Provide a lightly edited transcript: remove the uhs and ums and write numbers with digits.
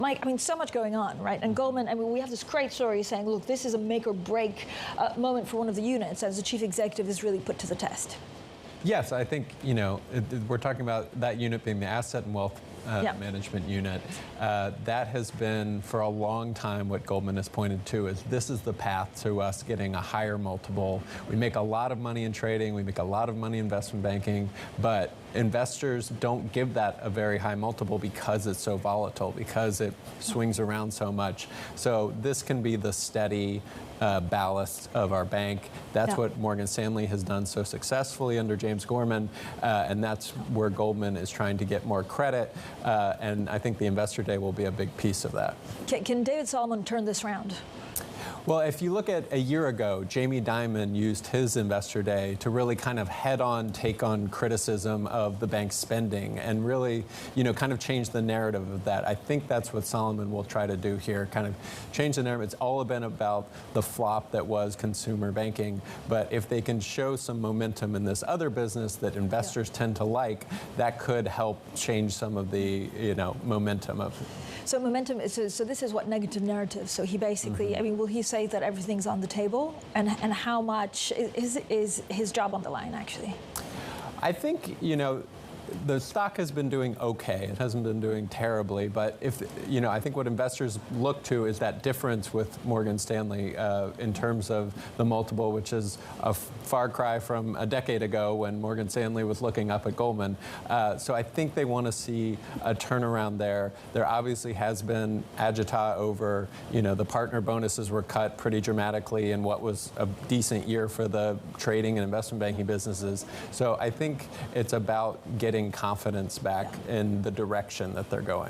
Mike, I mean, so much going on, right? And Goldman, I mean, we have this great story saying, look, this is a make or break moment for one of the units as the chief executive is really put to the test. Yes, I think, we're talking about that unit being the asset and wealth management unit. That has been for a long time what Goldman has pointed to is this is the path to us getting a higher multiple. We make a lot of money in trading, we make a lot of money in investment banking, but investors don't give that a very high multiple because it's so volatile, because it swings around so much. So this can be the steady ballast of our bank. That's what Morgan Stanley has done so successfully under James Gorman, and that's where Goldman is trying to get more credit, and I think the Investor Day will be a big piece of that. Can David Solomon turn this around? Well, if you look at a year ago, Jamie Dimon used his Investor Day to really kind of head-on take on criticism of the bank's spending and really, kind of change the narrative of that. I think that's what Solomon will try to do here, kind of change the narrative. It's all been about the flop that was consumer banking, but if they can show some momentum in this other business that investors tend to like, that could help change some of the, momentum of it. So momentum is, so this is what negative narrative. So he basically, I mean, will he say that everything's on the table, and how much is his job on the line actually? I think, the stock has been doing okay. It hasn't been doing terribly, but I think what investors look to is that difference with Morgan Stanley in terms of the multiple, which is a far cry from a decade ago when Morgan Stanley was looking up at Goldman. So I think they want to see a turnaround there. There obviously has been agita over, the partner bonuses were cut pretty dramatically in what was a decent year for the trading and investment banking businesses. So I think it's about getting confidence back in the direction that they're going.